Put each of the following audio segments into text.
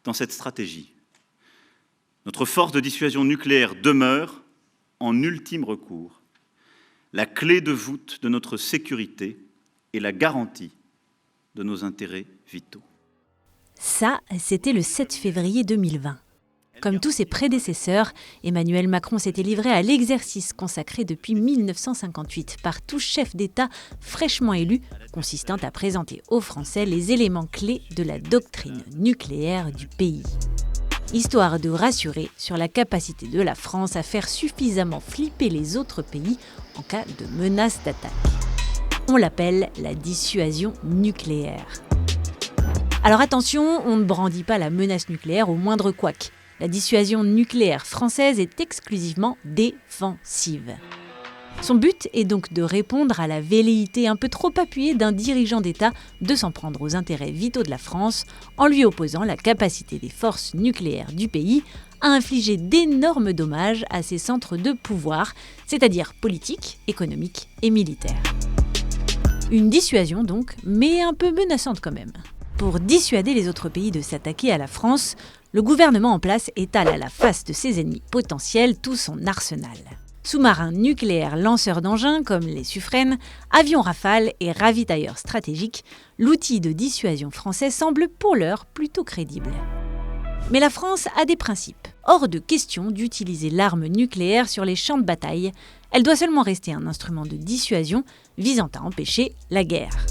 dans cette stratégie. Notre force de dissuasion nucléaire demeure, en ultime recours, la clé de voûte de notre sécurité et la garantie de nos intérêts vitaux. Ça, c'était le 7 février 2020. Comme tous ses prédécesseurs, Emmanuel Macron s'était livré à l'exercice consacré depuis 1958 par tout chef d'État fraîchement élu, consistant à présenter aux Français les éléments clés de la doctrine nucléaire du pays. Histoire de rassurer sur la capacité de la France à faire suffisamment flipper les autres pays en cas de menace d'attaque. On l'appelle la dissuasion nucléaire. Alors attention, on ne brandit pas la menace nucléaire au moindre couac. La dissuasion nucléaire française est exclusivement défensive. Son but est donc de répondre à la velléité un peu trop appuyée d'un dirigeant d'État de s'en prendre aux intérêts vitaux de la France en lui opposant la capacité des forces nucléaires du pays à infliger d'énormes dommages à ses centres de pouvoir, c'est-à-dire politiques, économiques et militaires. Une dissuasion donc, mais un peu menaçante quand même. Pour dissuader les autres pays de s'attaquer à la France, le gouvernement en place étale à la face de ses ennemis potentiels tout son arsenal. Sous-marins nucléaires lanceurs d'engins comme les Suffren, avions Rafale et ravitailleurs stratégiques, l'outil de dissuasion français semble pour l'heure plutôt crédible. Mais la France a des principes. Hors de question d'utiliser l'arme nucléaire sur les champs de bataille. Elle doit seulement rester un instrument de dissuasion visant à empêcher la guerre.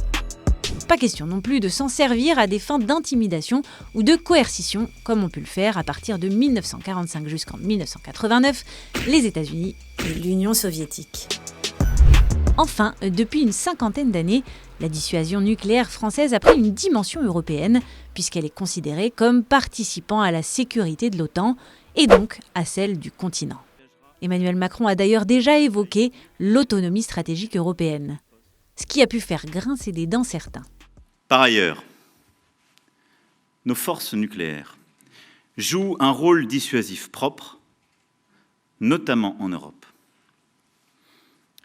Pas question non plus de s'en servir à des fins d'intimidation ou de coercition, comme ont pu le faire à partir de 1945 jusqu'en 1989, les États-Unis et l'Union soviétique. Enfin, depuis une cinquantaine d'années, la dissuasion nucléaire française a pris une dimension européenne, puisqu'elle est considérée comme participant à la sécurité de l'OTAN et donc à celle du continent. Emmanuel Macron a d'ailleurs déjà évoqué l'autonomie stratégique européenne, ce qui a pu faire grincer des dents certains. Par ailleurs, nos forces nucléaires jouent un rôle dissuasif propre, notamment en Europe.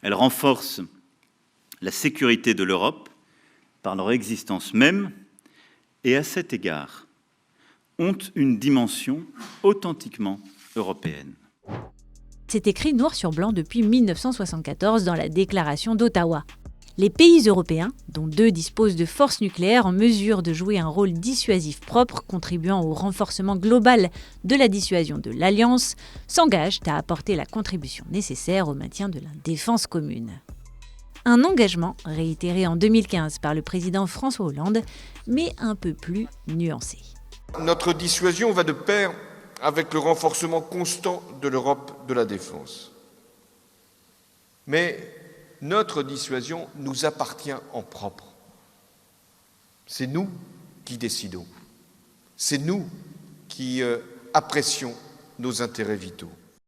Elles renforcent la sécurité de l'Europe par leur existence même et à cet égard ont une dimension authentiquement européenne. C'est écrit noir sur blanc depuis 1974 dans la déclaration d'Ottawa. Les pays européens, dont 2 disposent de forces nucléaires en mesure de jouer un rôle dissuasif propre contribuant au renforcement global de la dissuasion de l'Alliance, s'engagent à apporter la contribution nécessaire au maintien de la défense commune. Un engagement réitéré en 2015 par le président François Hollande, mais un peu plus nuancé. Notre dissuasion va de pair avec le renforcement constant de l'Europe de la défense. Mais notre dissuasion nous appartient en propre. C'est nous qui décidons. C'est nous qui apprécions nos intérêts vitaux.